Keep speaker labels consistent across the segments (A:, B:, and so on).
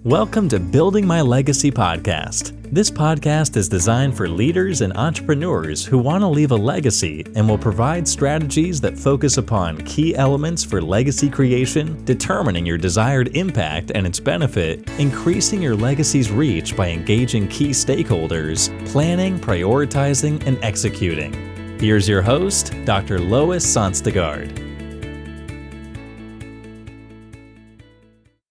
A: Welcome to Building My Legacy podcast. This podcast is designed for leaders and entrepreneurs who want to leave a legacy and will provide strategies that focus upon key elements for legacy creation, determining your desired impact and its benefit, increasing your legacy's reach by engaging key stakeholders, planning, prioritizing, and executing. Here's your host, Dr. Lois Sonstegard.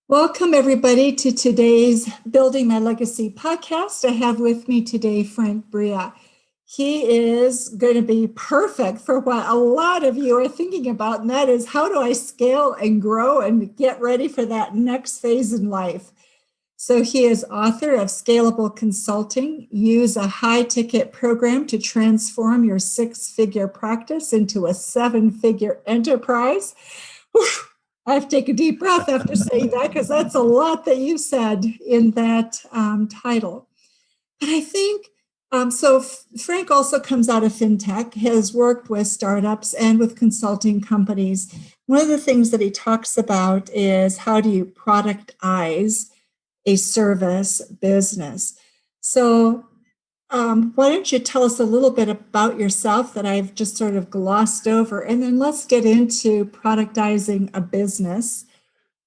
B: Welcome, everybody, to today's Building My Legacy podcast. I have with me today Frank Bria. He is going to be perfect for what a lot of you are thinking about, and that is how do I scale and grow and get ready for that next phase in life. So he is author of Scalable Consulting, Use a High-Ticket Program to Transform Your Six-Figure Practice into a Seven-Figure Enterprise. Whew. I have to take a deep breath after saying that because that's a lot that you said in that title. But I think, Frank also comes out of fintech, has worked with startups and with consulting companies. One of the things that he talks about is how do you productize a service business. So why don't you tell us a little bit about yourself that I've just sort of glossed over, and then let's get into productizing a business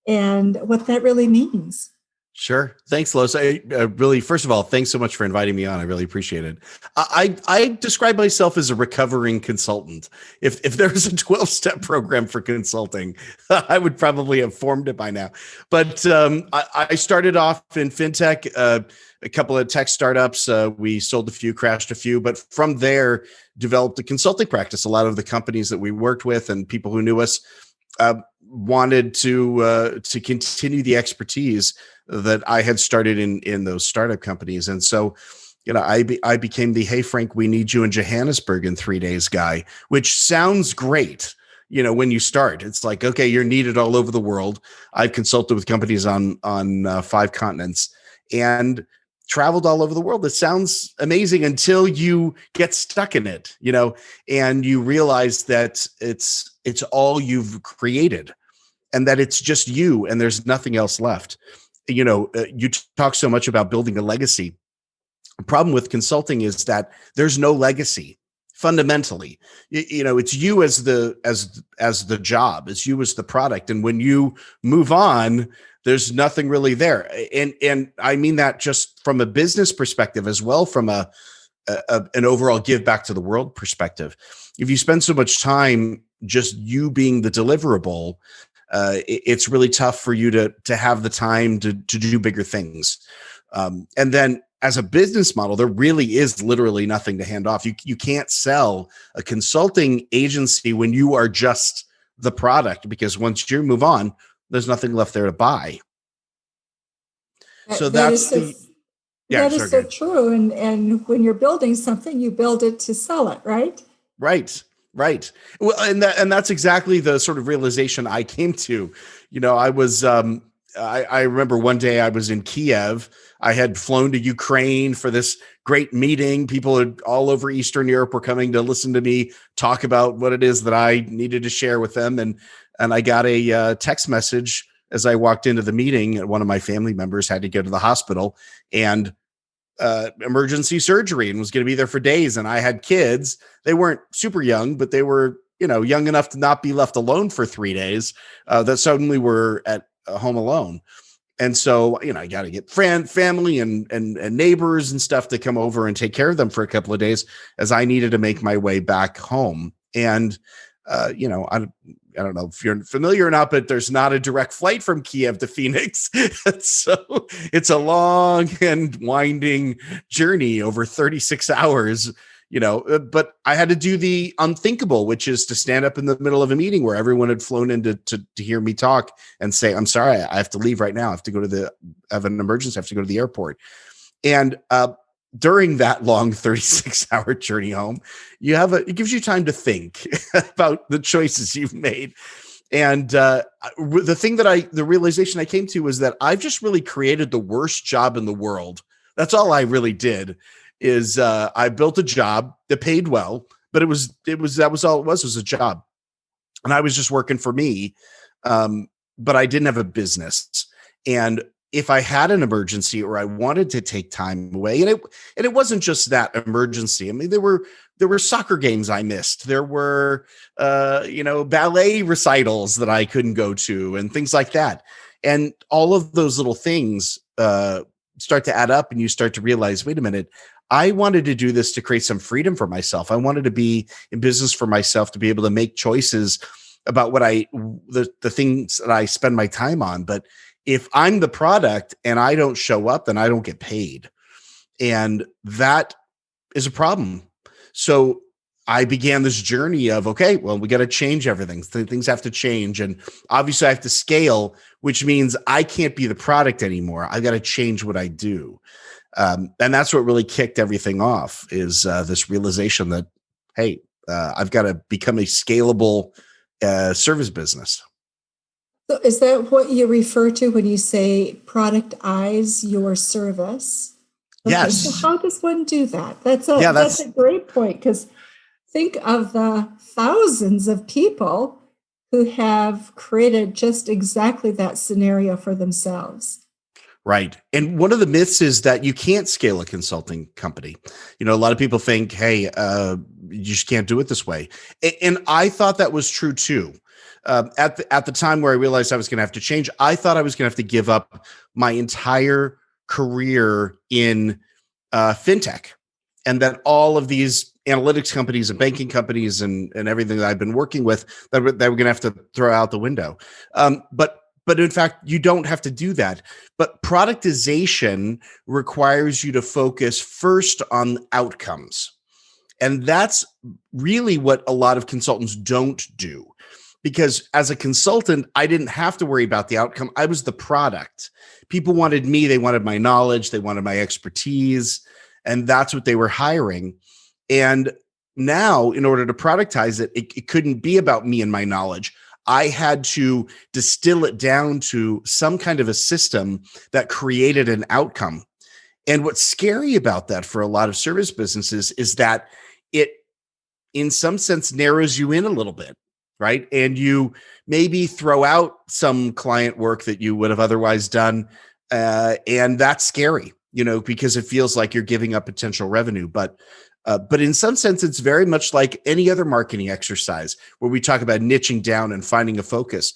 B: and what that really means.
C: Sure. Thanks, Lois. I really, first of all, thanks so much for inviting me on. I really appreciate it. I describe myself as a recovering consultant. If there was a 12-step program for consulting, I would probably have formed it by now. But I started off in fintech, a couple of tech startups. We sold a few, crashed a few, but from there developed a consulting practice. A lot of the companies that we worked with and people who knew us wanted to continue the expertise that I had started in those startup companies. And so, I became the, hey, Frank, we need you in Johannesburg in 3 days guy, which sounds great. When you start, it's like, okay, you're needed all over the world. I've consulted with companies on 5 continents and traveled all over the world. It sounds amazing until you get stuck in it, and you realize that it's all you've created and that it's just you and there's nothing else left. You talk so much about building a legacy. The problem with consulting is that there's no legacy fundamentally. It's you as the job, it's you as the product. And when you move on, there's nothing really there. And I mean that just from a business perspective as well, from an overall give back to the world perspective. If you spend so much time just you being the deliverable, it's really tough for you to have the time to do bigger things. And then as a business model, there really is literally nothing to hand off. You can't sell a consulting agency when you are just the product, because once you move on, there's nothing left there to buy. So that is so true. And when you're building something, you build it to sell it, right? Right. Well, and that's exactly the sort of realization I came to. I was I remember one day I was in Kiev. I had flown to Ukraine for this great meeting. People all over Eastern Europe were coming to listen to me talk about what it is that I needed to share with them. And I got a text message as I walked into the meeting. One of my family members had to go to the hospital and emergency surgery and was going to be there for days. And I had kids. They weren't super young, but they were, young enough to not be left alone for 3 days that suddenly were at home alone. And so, I got to get family and neighbors and stuff to come over and take care of them for a couple of days as I needed to make my way back home. And, I don't know if you're familiar or not, but there's not a direct flight from Kiev to Phoenix. So it's a long and winding journey over 36 hours, but I had to do the unthinkable, which is to stand up in the middle of a meeting where everyone had flown in to hear me talk and say, I'm sorry, I have to leave right now. I have to go I have an emergency. I have to go to the airport. And, during that long 36-hour journey home, it gives you time to think about the choices you've made. And the realization I came to was that I've just really created the worst job in the world. That's all I really did is I built a job that paid well, but that was all it was a job. And I was just working for me. But I didn't have a business. And if I had an emergency or I wanted to take time away, and it wasn't just that emergency. I mean, there were soccer games I missed. There were ballet recitals that I couldn't go to and things like that. And all of those little things start to add up, and you start to realize, wait a minute, I wanted to do this to create some freedom for myself. I wanted to be in business for myself, to be able to make choices about the things that I spend my time on. But if I'm the product and I don't show up, then I don't get paid. And that is a problem. So I began this journey of, okay, well, we got to change everything. Things have to change. And obviously I have to scale, which means I can't be the product anymore. I've got to change what I do. And that's what really kicked everything off, is this realization that, hey, I've got to become a scalable service business.
B: So is that what you refer to when you say productize your service? Okay,
C: Yes.
B: so how does one do that? That's a great point, because think of the thousands of people who have created just exactly that scenario for themselves.
C: Right. And one of the myths is that you can't scale a consulting company. A lot of people think, hey, you just can't do it this way. And I thought that was true too. At the time where I realized I was going to have to change, I thought I was going to have to give up my entire career in fintech, and that all of these analytics companies and banking companies and everything that I've been working with, that we're going to have to throw out the window. But in fact, you don't have to do that. But productization requires you to focus first on outcomes. And that's really what a lot of consultants don't do. Because as a consultant, I didn't have to worry about the outcome. I was the product. People wanted me. They wanted my knowledge. They wanted my expertise. And that's what they were hiring. And now, in order to productize it, it couldn't be about me and my knowledge. I had to distill it down to some kind of a system that created an outcome. And what's scary about that for a lot of service businesses is that it, in some sense, narrows you in a little bit. Right. And you maybe throw out some client work that you would have otherwise done. And that's scary, because it feels like you're giving up potential revenue. But in some sense, it's very much like any other marketing exercise where we talk about niching down and finding a focus.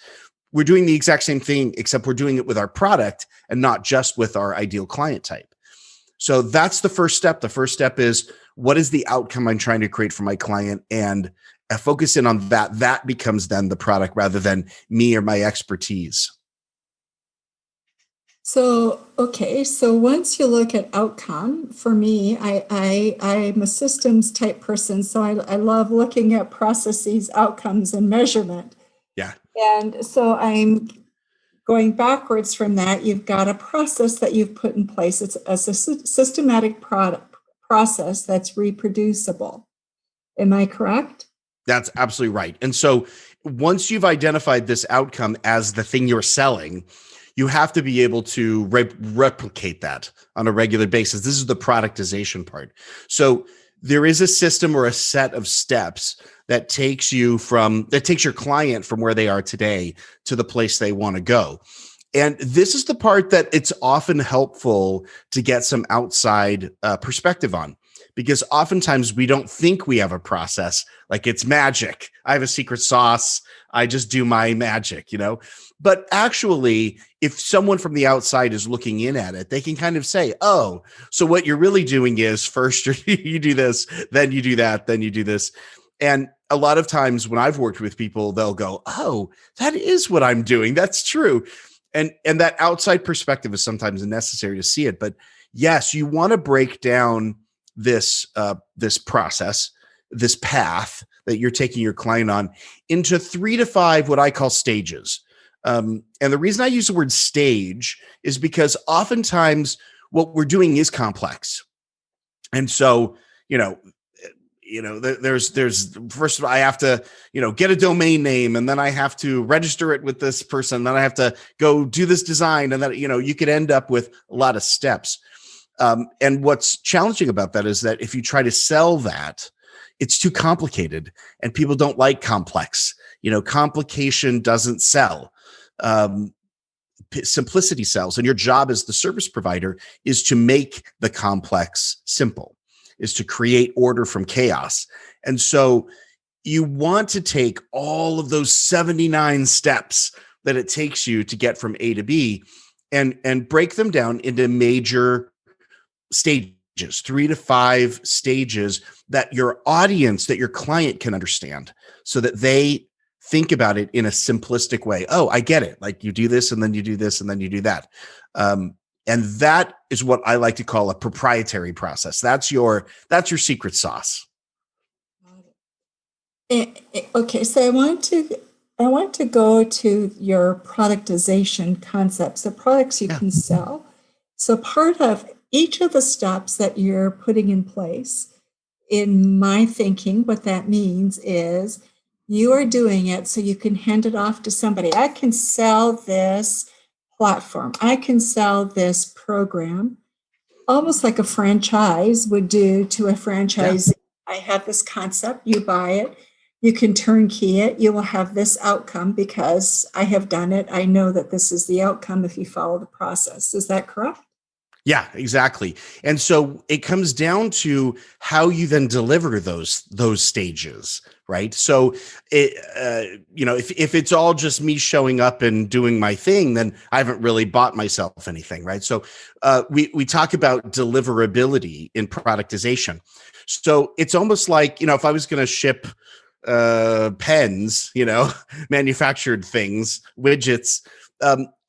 C: We're doing the exact same thing, except we're doing it with our product and not just with our ideal client type. So that's the first step. The first step is, what is the outcome I'm trying to create for my client? And focus in on that. That becomes then the product rather than me or my expertise.
B: So, okay. So once you look at outcome, for me, I'm a systems type person. So I love looking at processes, outcomes, and measurement.
C: Yeah.
B: And so I'm going backwards from that. You've got a process that you've put in place. It's a systematic process that's reproducible. Am I correct?
C: That's absolutely right. And so once you've identified this outcome as the thing you're selling, you have to be able to replicate that on a regular basis. This is the productization part. So there is a system or a set of steps that takes your client from where they are today to the place they want to go. And this is the part that it's often helpful to get some outside perspective on. Because oftentimes we don't think we have a process, like it's magic. I have a secret sauce. I just do my magic, But actually, if someone from the outside is looking in at it, they can kind of say, oh, so what you're really doing is first you do this, then you do that, then you do this. And a lot of times when I've worked with people, they'll go, oh, that is what I'm doing. That's true. And that outside perspective is sometimes necessary to see it. But yes, you want to break down this process, this path that you're taking your client on into 3 to 5, what I call stages. And the reason I use the word stage is because oftentimes what we're doing is complex. And so, there's first of all, I have to, get a domain name, and then I have to register it with this person. Then I have to go do this design. And then, you could end up with a lot of steps. And what's challenging about that is that if you try to sell that, it's too complicated, and people don't like complex. Complication doesn't sell. simplicity sells. And your job as the service provider is to make the complex simple, is to create order from chaos. And so you want to take all of those 79 steps that it takes you to get from A to B and break them down into major stages, 3 to 5 stages that your audience, that your client can understand, so that they think about it in a simplistic way. Oh, I get it. Like, you do this and then you do this and then you do that. And that is what I like to call a proprietary process. That's your secret sauce.
B: Okay, so I want to go to your productization concept. So products you can sell. So part of each of the steps that you're putting in place, in my thinking, what that means is you are doing it so you can hand it off to somebody. I can sell this platform. I can sell this program, almost like a franchise would do to a franchisee. Yeah. I have this concept, you buy it, you can turnkey it, you will have this outcome because I have done it. I know that this is the outcome if you follow the process. Is that correct?
C: Yeah, exactly. And so it comes down to how you then deliver those stages, right? So if it's all just me showing up and doing my thing, then I haven't really bought myself anything, right? So we talk about deliverability in productization. So it's almost like, if I was going to ship pens, manufactured things, widgets,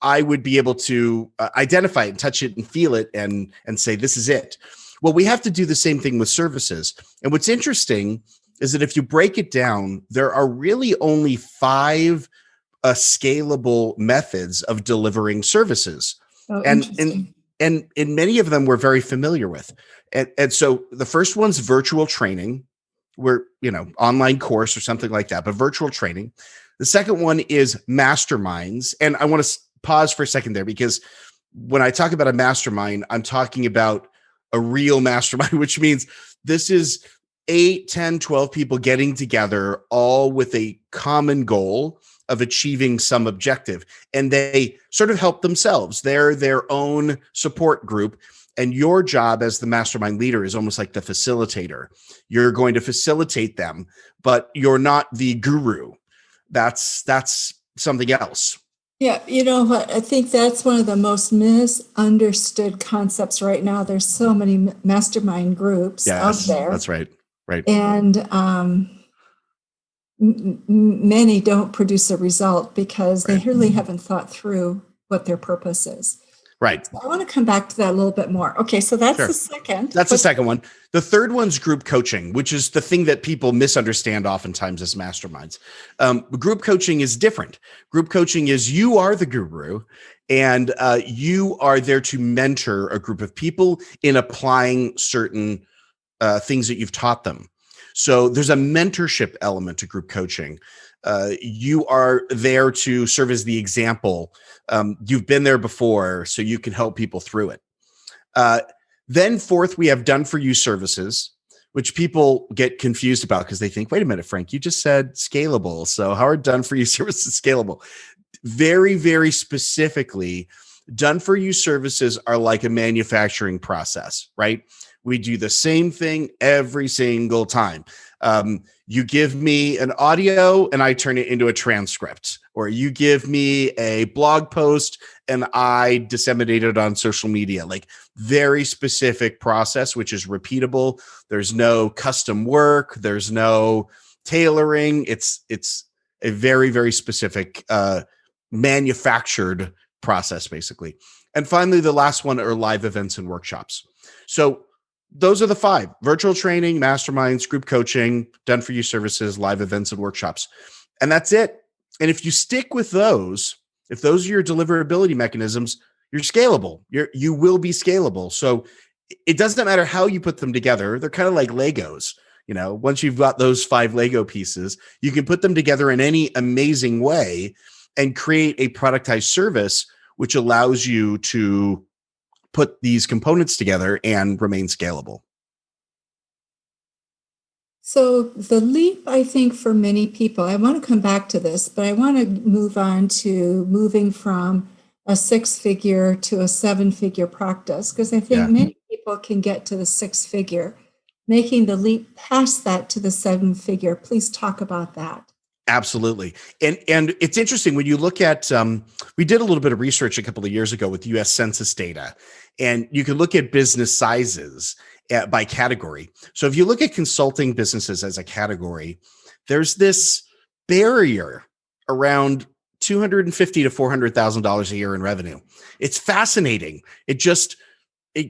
C: I would be able to identify it and touch it and feel it and say, this is it. Well, we have to do the same thing with services. And what's interesting is that if you break it down, there are really only 5 scalable methods of delivering services.
B: Oh,
C: and many of them we're very familiar with. And so the first one's virtual training, where, online course or something like that, but virtual training. The second one is masterminds. And I want to pause for a second there, because when I talk about a mastermind, I'm talking about a real mastermind, which means this is 8, 10, 12 people getting together, all with a common goal of achieving some objective. And they sort of help themselves. They're their own support group. And your job as the mastermind leader is almost like the facilitator. You're going to facilitate them, but you're not the guru. That's something else.
B: Yeah, you know what? I think that's one of the most misunderstood concepts right now. There's so many mastermind groups out there.
C: That's right. Right.
B: And many don't produce a result because they really haven't thought through what their purpose is.
C: Right.
B: So I want to come back to that a little bit more. Okay, so that's the second.
C: That's the second one. The third one's group coaching, which is the thing that people misunderstand oftentimes as masterminds. Group coaching is different. Group coaching is you are the guru, and you are there to mentor a group of people in applying certain things that you've taught them. So there's a mentorship element to group coaching. You are there to serve as the example. You've been there before, so you can help people through it. Then fourth, we have done for you services, which people get confused about because they think, wait a minute, Frank, you just said scalable. So how are done for you services scalable? Very, very specifically, done for you services are like a manufacturing process, right? We do the same thing every single time. You give me an audio and I turn it into a transcript, or you give me a blog post and I disseminate it on social media. Like, very specific process, which is repeatable. There's no custom work. There's no tailoring. It's a very, very specific manufactured process, basically. And finally, the last one are live events and workshops. So those are the 5: virtual training, masterminds, group coaching, done for you services, live events and workshops. And that's it. And if you stick with those, if those are your deliverability mechanisms, you're scalable. You will be scalable. So it doesn't matter how you put them together. They're kind of like Legos. Once you've got those 5 Lego pieces, you can put them together in any amazing way and create a productized service, which allows you to put these components together and remain scalable.
B: So the leap, I think, for many people, I want to come back to this, but I want to move on to moving from a 6-figure to a 7-figure practice, because I think
C: Yeah.
B: many people can get to the 6-figure. Making the leap past that to the 7-figure, please talk about that.
C: Absolutely. And it's interesting when you look at, we did a little bit of research a couple of years ago with US Census data, and you can look at business sizes by category. So if you look at consulting businesses as a category, there's this barrier around $250,000 to $400,000 a year in revenue. It's fascinating. It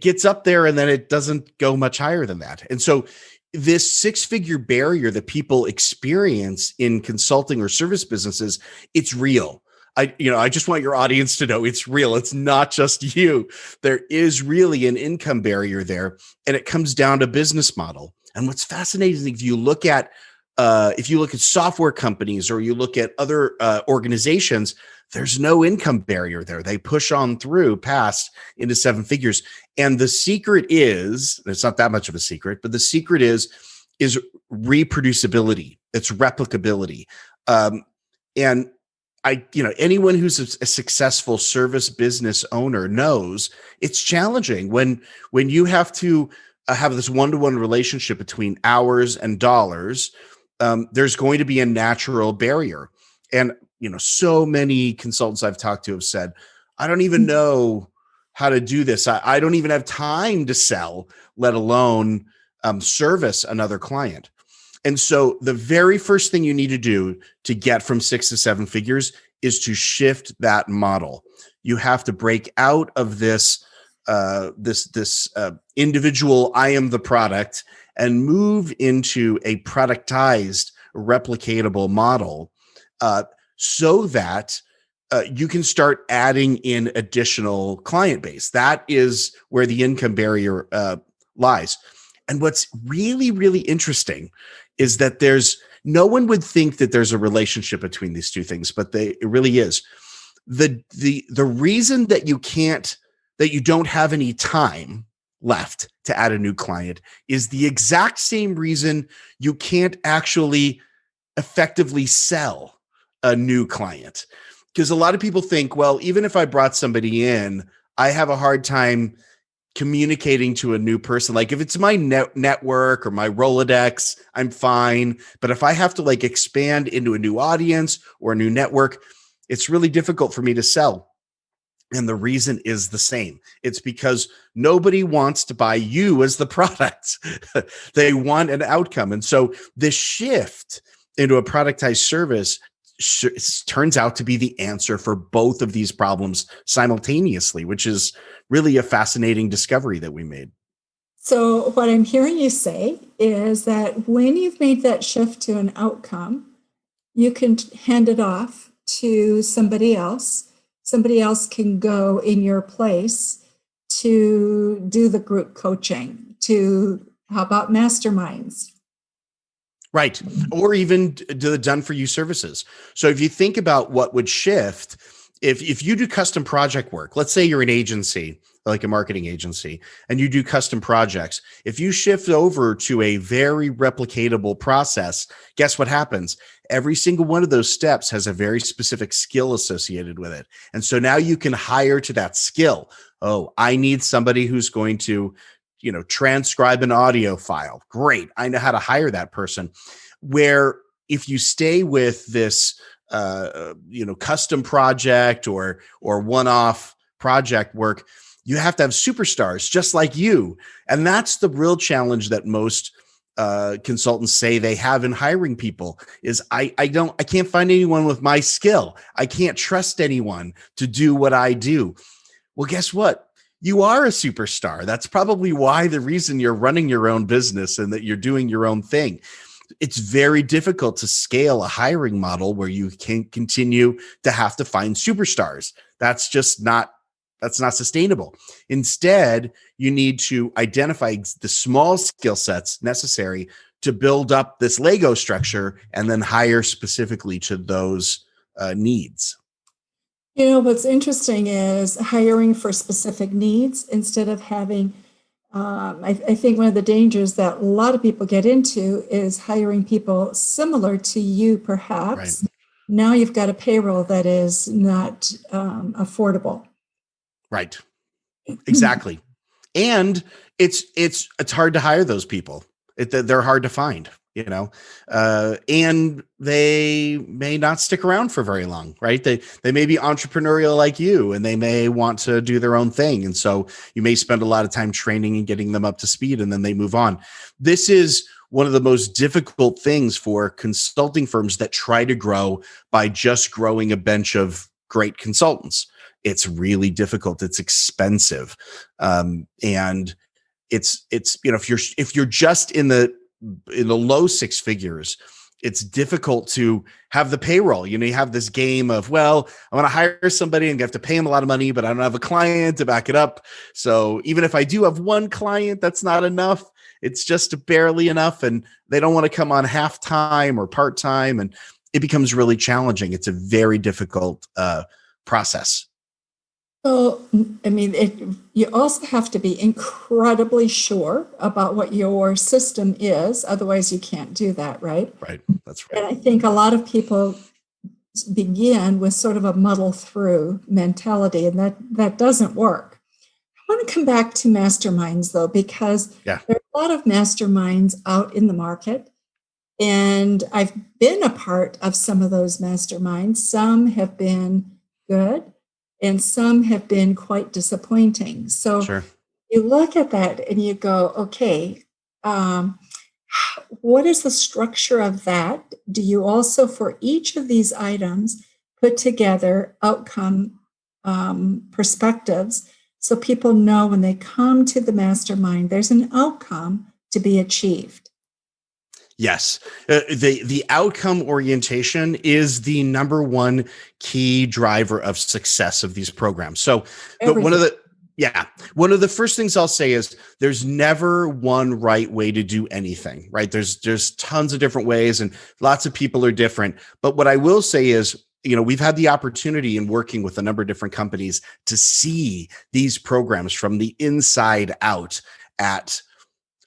C: gets up there and then it doesn't go much higher than that. And so this 6-figure barrier that people experience in consulting or service businesses, it's real. I just want your audience to know it's real. It's not just you. There is really an income barrier there, and it comes down to business model. And what's fascinating, if you look at software companies or you look at other organizations, there's no income barrier there. They push on through past into 7 figures. And the secret is, it's not that much of a secret, but the secret is reproducibility. It's replicability. And anyone who's a successful service business owner knows it's challenging when you have to have this one-to-one relationship between hours and dollars. There's going to be a natural barrier. And so many consultants I've talked to have said, I don't even know how to do this. I don't even have time to sell, let alone service another client. And so the very first thing you need to do to get from 6 to 7 figures is to shift that model. You have to break out of this individual, I am the product, and move into a productized, replicatable model, so that you can start adding in additional client base. That is where the income barrier lies. And what's really, really interesting is that no one would think that there's a relationship between these two things, but it really is. The reason that you don't have any time left to add a new client is the exact same reason you can't actually effectively sell a new client. Because a lot of people think, well, even if I brought somebody in, I have a hard time communicating to a new person. Like if it's my network or my Rolodex, I'm fine. But if I have to expand into a new audience or a new network, it's really difficult for me to sell. And the reason is the same. It's because nobody wants to buy you as the product. They want an outcome. And so this shift into a productized service turns out to be the answer for both of these problems simultaneously, which is really a fascinating discovery that we made.
B: So what I'm hearing you say is that when you've made that shift to an outcome, you can hand it off to somebody else. Somebody else can go in your place to do the group coaching, how about masterminds?
C: Right. Or even do the done for you services. So if you think about what would shift, if you do custom project work, let's say you're an agency, like a marketing agency, and you do custom projects, if you shift over to a very replicatable process, guess what happens? Every single one of those steps has a very specific skill associated with it. And so now you can hire to that skill. Oh, I need somebody who's going to transcribe an audio file. Great. I know how to hire that person. Where if you stay with this, custom project or one-off project work, you have to have superstars just like you. And that's the real challenge that most consultants say they have in hiring people is I can't find anyone with my skill. I can't trust anyone to do what I do. Well, guess what? You are a superstar. That's probably the reason you're running your own business and that you're doing your own thing. It's very difficult to scale a hiring model where you can continue to have to find superstars. That's not sustainable. Instead, you need to identify the small skill sets necessary to build up this Lego structure and then hire specifically to those needs.
B: What's interesting is hiring for specific needs instead of having, I think one of the dangers that a lot of people get into is hiring people similar to you, perhaps.
C: Right.
B: Now you've got a payroll that is not affordable.
C: Right. Exactly. And it's hard to hire those people. They're hard to find, and they may not stick around for very long, right? They may be entrepreneurial like you, and they may want to do their own thing. And so you may spend a lot of time training and getting them up to speed, and then they move on. This is one of the most difficult things for consulting firms that try to grow by just growing a bench of great consultants. It's really difficult. It's expensive. And it's if you're just in the low six figures, it's difficult to have the payroll. You have this game of, well, I want to hire somebody and you have to pay them a lot of money, but I don't have a client to back it up. So even if I do have one client, that's not enough. It's just barely enough. And they don't want to come on half-time or part-time. And it becomes really challenging. It's a very difficult process.
B: So, I mean, you also have to be incredibly sure about what your system is. Otherwise, you can't do that, right?
C: Right. That's right.
B: And I think a lot of people begin with sort of a muddle through mentality, and that doesn't work. I want to come back to masterminds, though, because there are a lot of masterminds out in the market. And I've been a part of some of those masterminds. Some have been good, and some have been quite disappointing. So you look at that and you go, okay, what is the structure of that? Do you also, for each of these items, put together outcome perspectives so people know when they come to the mastermind, there's an outcome to be achieved?
C: Yes. The outcome orientation is the number one key driver of success of these programs. So one of the first things I'll say is there's never one right way to do anything, right? There's tons of different ways and lots of people are different. But what I will say is, we've had the opportunity in working with a number of different companies to see these programs from the inside out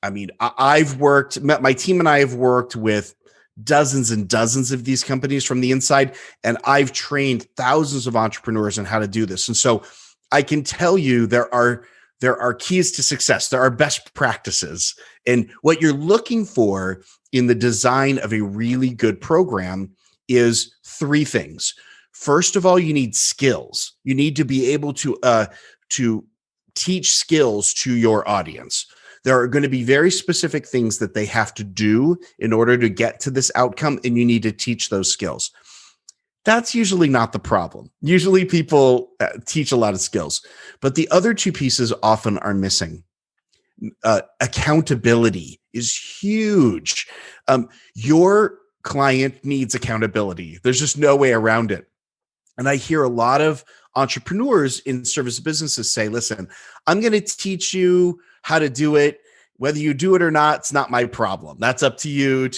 C: my team and I have worked with dozens and dozens of these companies from the inside, and I've trained thousands of entrepreneurs on how to do this. And so I can tell you there are keys to success. There are best practices. And what you're looking for in the design of a really good program is three things. First of all, you need skills. You need to be able to teach skills to your audience. There are going to be very specific things that they have to do in order to get to this outcome, and you need to teach those skills. That's usually not the problem. Usually people teach a lot of skills, but the other two pieces often are missing. Accountability is huge. Your client needs accountability. There's just no way around it. And I hear a lot of entrepreneurs in service businesses say, listen, I'm going to teach you how to do it. Whether you do it or not, it's not my problem. That's up to you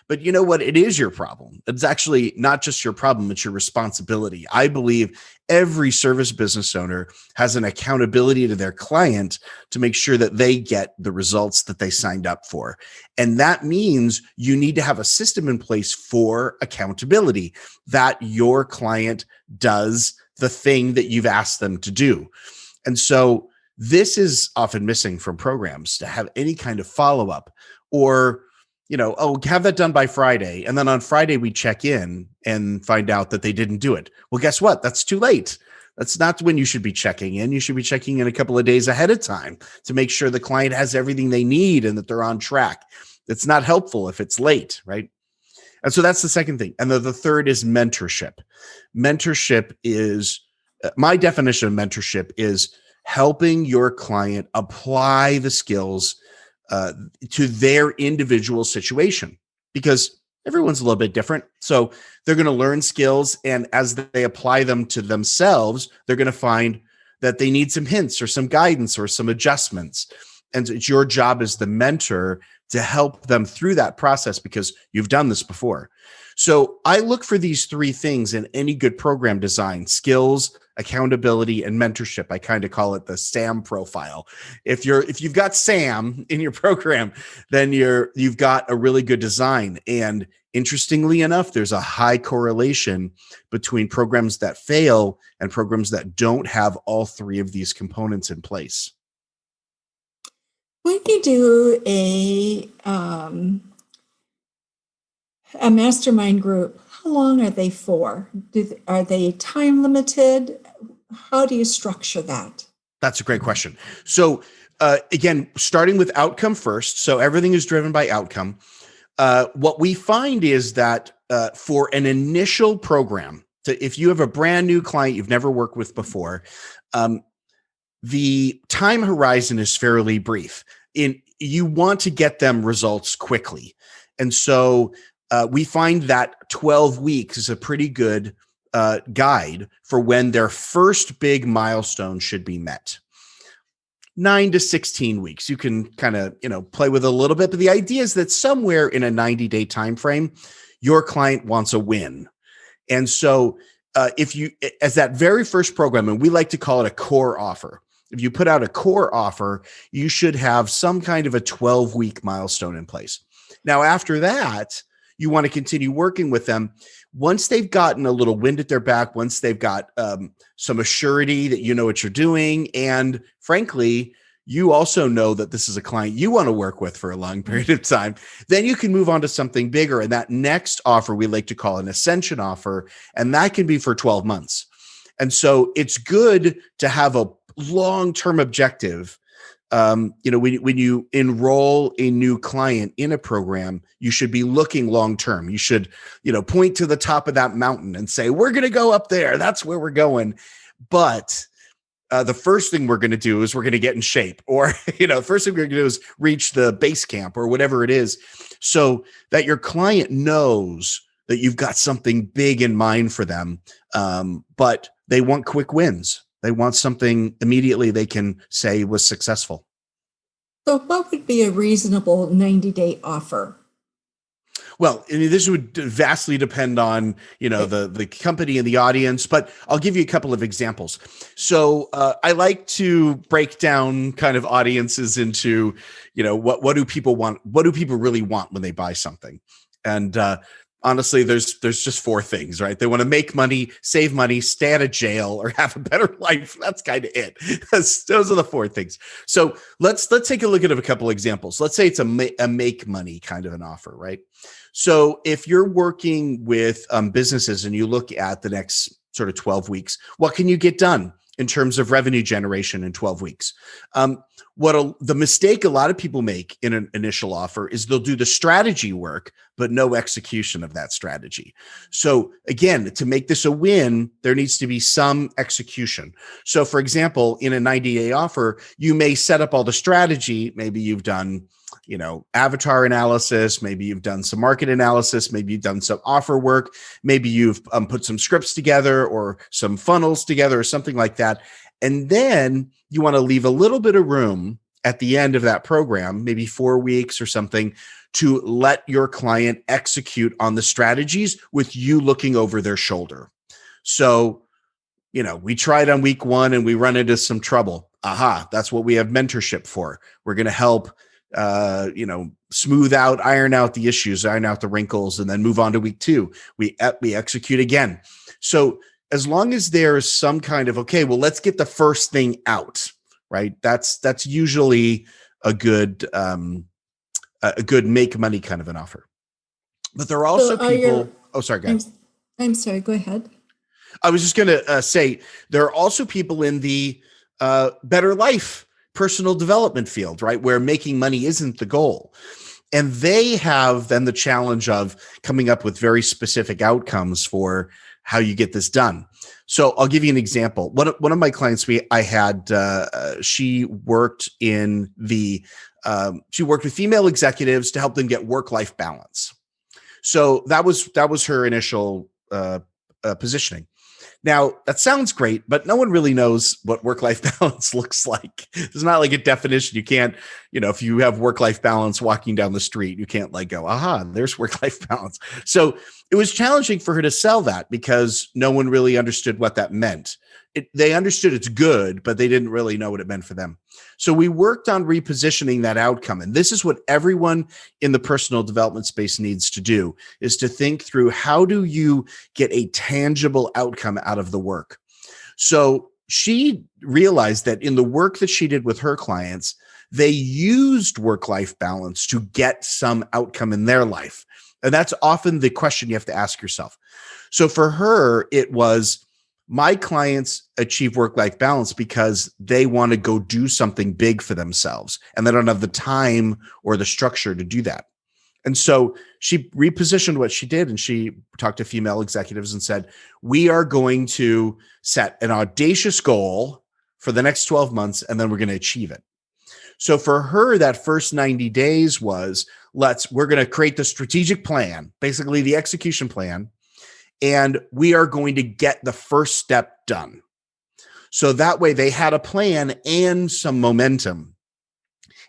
C: but you know what? It is your problem. It's actually not just your problem. It's your responsibility. I believe every service business owner has an accountability to their client to make sure that they get the results that they signed up for. And that means you need to have a system in place for accountability, that your client does the thing that you've asked them to do. And so this is often missing from programs, to have any kind of follow-up or, have that done by Friday. And then on Friday, we check in and find out that they didn't do it. Well, guess what? That's too late. That's not when you should be checking in. You should be checking in a couple of days ahead of time to make sure the client has everything they need and that they're on track. It's not helpful if it's late, right? And so that's the second thing. And the third is mentorship. Mentorship is, my definition of mentorship is helping your client apply the skills to their individual situation, because everyone's a little bit different. So they're going to learn skills, and as they apply them to themselves, they're going to find that they need some hints or some guidance or some adjustments. And it's your job as the mentor to help them through that process because you've done this before. So I look for these three things in any good program design: skills, accountability, and mentorship. I kind of call it the SAM profile. If you've got SAM in your program, then you've got a really good design. And Interestingly enough, there's a high correlation between programs that fail and programs that don't have all three of these components in place.
B: When you do a mastermind group, how long are they for? Are they time limited? How do you structure that?
C: That's a great question. So again, starting with outcome first. So everything is driven by outcome. What we find is that for an initial program, if you have a brand new client you've never worked with before, the time horizon is fairly brief. You want to get them results quickly. And so we find that 12 weeks is a pretty good guide for when their first big milestone should be met. 9 to 16 weeks. You can kind of, play with a little bit, but the idea is that somewhere in a 90-day time frame, your client wants a win. And so if you, as that very first program, and we like to call it a core offer, if you put out a core offer, you should have some kind of a 12-week milestone in place. Now, after that, you want to continue working with them. Once they've gotten a little wind at their back, once they've got some assurity that you know what you're doing, and frankly, you also know that this is a client you want to work with for a long period of time, then you can move on to something bigger. And that next offer we like to call an ascension offer, and that can be for 12 months. And so it's good to have a long-term objective. When you enroll a new client in a program, you should be looking long-term. You should, point to the top of that mountain and say, we're going to go up there. That's where we're going. But the first thing we're going to do is we're going to get in shape, or, the first thing we're going to do is reach the base camp or whatever it is, so that your client knows that you've got something big in mind for them. But they want quick wins. They want something immediately they can say was successful.
B: So what would be a reasonable 90-day offer?
C: Well, this would vastly depend on, the company and the audience, but I'll give you a couple of examples. So I like to break down kind of audiences into, what do people want? What do people really want when they buy something? And honestly, there's just four things, right? They want to make money, save money, stay out of jail, or have a better life. That's kind of it. Those are the four things. So let's take a look at a couple examples. Let's say it's a make money kind of an offer, right? So if you're working with businesses and you look at the next sort of 12 weeks, what can you get done in terms of revenue generation in 12 weeks? The mistake a lot of people make in an initial offer is they'll do the strategy work, but no execution of that strategy. So again, to make this a win, there needs to be some execution. So for example, in a 90-day offer, you may set up all the strategy. Maybe you've done, avatar analysis. Maybe you've done some market analysis. Maybe you've done some offer work. Maybe you've put some scripts together or some funnels together or something like that. And then you want to leave a little bit of room at the end of that program, maybe 4 weeks or something, to let your client execute on the strategies with you looking over their shoulder. So, we tried on week 1 and we run into some trouble. Aha, that's what we have mentorship for. We're going to help, smooth out, iron out the issues, iron out the wrinkles, and then move on to week 2. We execute again. So as long as there's some kind of, okay, well, let's get the first thing out, right? That's usually a good make money kind of an offer. But there are also people. Sorry, guys.
B: I'm sorry. Go ahead.
C: I was just going to say there are also people in the better life, personal development field, right, where making money isn't the goal. And they have then the challenge of coming up with very specific outcomes for how you get this done. So I'll give you an example. One of my clients, she worked with female executives to help them get work-life balance. So that was her initial positioning. Now, that sounds great, but no one really knows what work-life balance looks like. There's not like a definition. You can't, if you have work-life balance walking down the street, you can't go, aha, there's work-life balance. So it was challenging for her to sell that because no one really understood what that meant. They understood it's good, but they didn't really know what it meant for them. So we worked on repositioning that outcome. And this is what everyone in the personal development space needs to do, is to think through, how do you get a tangible outcome out of the work? So she realized that in the work that she did with her clients, they used work-life balance to get some outcome in their life. And that's often the question you have to ask yourself. So for her, it was, my clients achieve work-life balance because they want to go do something big for themselves, and they don't have the time or the structure to do that. And so she repositioned what she did, and she talked to female executives and said, we are going to set an audacious goal for the next 12 months, and then we're going to achieve it. So for her, that first 90 days was, we're going to create the strategic plan, basically the execution plan, and we are going to get the first step done. So that way they had a plan and some momentum.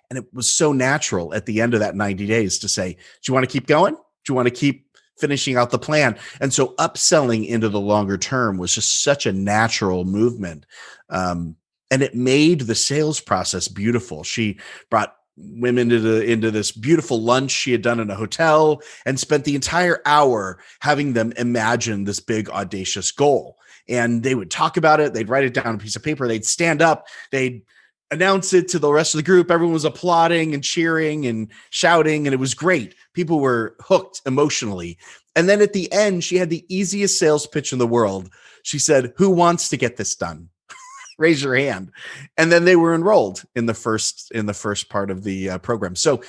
C: And it was so natural at the end of that 90 days to say, do you want to keep going? Do you want to keep finishing out the plan? And so upselling into the longer term was just such a natural movement. And it made the sales process beautiful. She brought women into this beautiful lunch she had done in a hotel and spent the entire hour having them imagine this big audacious goal. And they would talk about it. They'd write it down on a piece of paper. They'd stand up. They'd announce it to the rest of the group. Everyone was applauding and cheering and shouting, and it was great. People were hooked emotionally. And then at the end, she had the easiest sales pitch in the world. She said, "Who wants to get this done? Raise your hand." And then they were enrolled in the first part of the program. So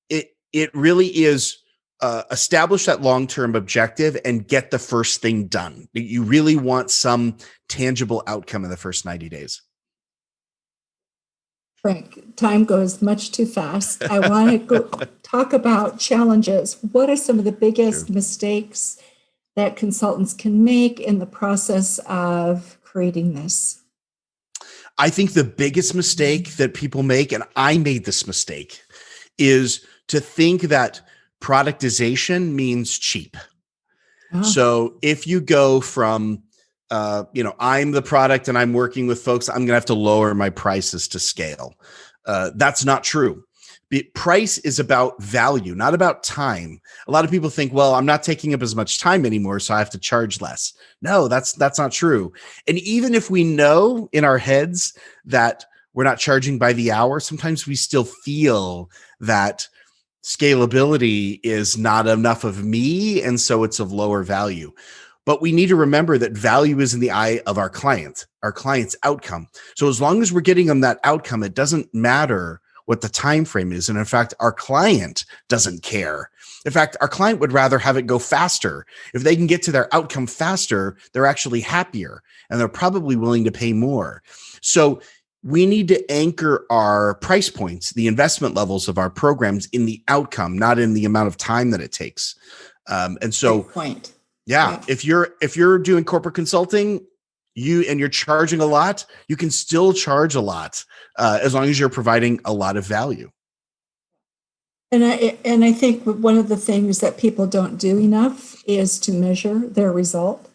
C: it really is establish that long-term objective and get the first thing done. You really want some tangible outcome in the first 90 days.
B: Frank, time goes much too fast. I want to go talk about challenges. What are some of the biggest mistakes that consultants can make in the process of creating this?
C: I think the biggest mistake that people make, and I made this mistake, is to think that productization means cheap. Oh. So if you go from, I'm the product and I'm working with folks, I'm going to have to lower my prices to scale. That's not true. Price is about value, not about time. A lot of people think, well, I'm not taking up as much time anymore, so I have to charge less. No, that's not true. And even if we know in our heads that we're not charging by the hour, sometimes we still feel that scalability is not enough of me, and so it's of lower value. But we need to remember that value is in the eye of our client's outcome. So as long as we're getting them that outcome, it doesn't matter what the time frame is. And in fact, our client doesn't care. In fact, our client would rather have it go faster. If they can get to their outcome faster, they're actually happier, and they're probably willing to pay more. So we need to anchor our price points, the investment levels of our programs, in the outcome, not in the amount of time that it takes. And so,
B: great point.
C: Yeah, if you're doing corporate consulting, you're charging a lot, you can still charge a lot as long as you're providing a lot of value.
B: And I think one of the things that people don't do enough is to measure their result.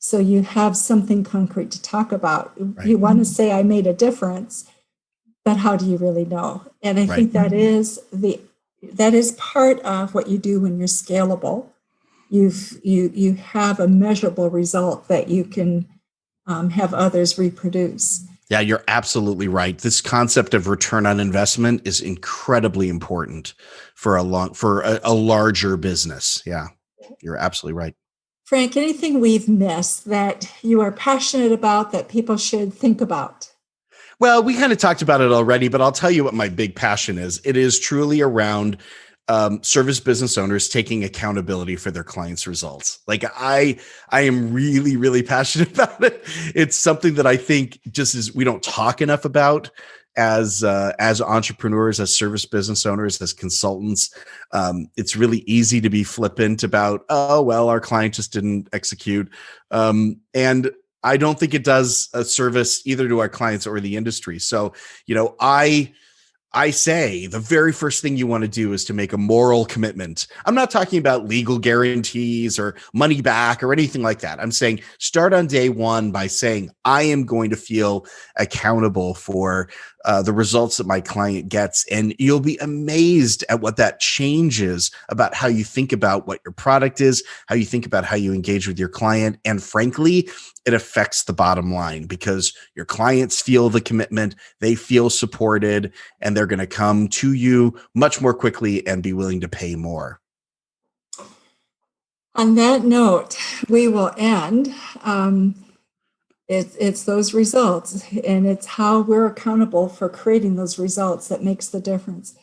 B: So you have something concrete to talk about. Right. You want to say, I made a difference, but how do you really know? And I think that is part of what you do when you're scalable. You have a measurable result that you can have others reproduce.
C: Yeah, you're absolutely right. This concept of return on investment is incredibly important for a larger business. Yeah, you're absolutely right.
B: Frank, anything we've missed that you are passionate about that people should think about?
C: Well, we kind of talked about it already, but I'll tell you what my big passion is. It is truly around service business owners taking accountability for their clients' results. Like I am really, really passionate about it. It's something that I think we don't talk enough about as entrepreneurs, as service business owners, as consultants. It's really easy to be flippant about, oh, well, our client just didn't execute. And I don't think it does a service either to our clients or the industry. So, I say the very first thing you want to do is to make a moral commitment. I'm not talking about legal guarantees or money back or anything like that. I'm saying start on day one by saying, I am going to feel accountable for the results that my client gets. And you'll be amazed at what that changes about how you think about what your product is, how you think about how you engage with your client. And frankly, it affects the bottom line because your clients feel the commitment, they feel supported, and they're going to come to you much more quickly and be willing to pay more.
B: On that note, we will end. It's those results, and it's how we're accountable for creating those results that makes the difference.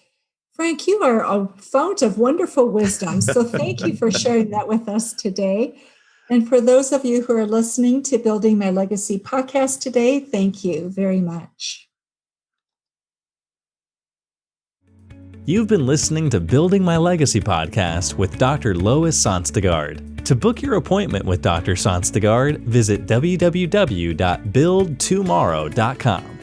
B: Frank, you are a fount of wonderful wisdom. So thank you for sharing that with us today. And for those of you who are listening to Building My Legacy podcast today, thank you very much.
A: You've been listening to Building My Legacy podcast with Dr. Lois Sonstegard. To book your appointment with Dr. Sonstegard, visit www.buildtomorrow.com.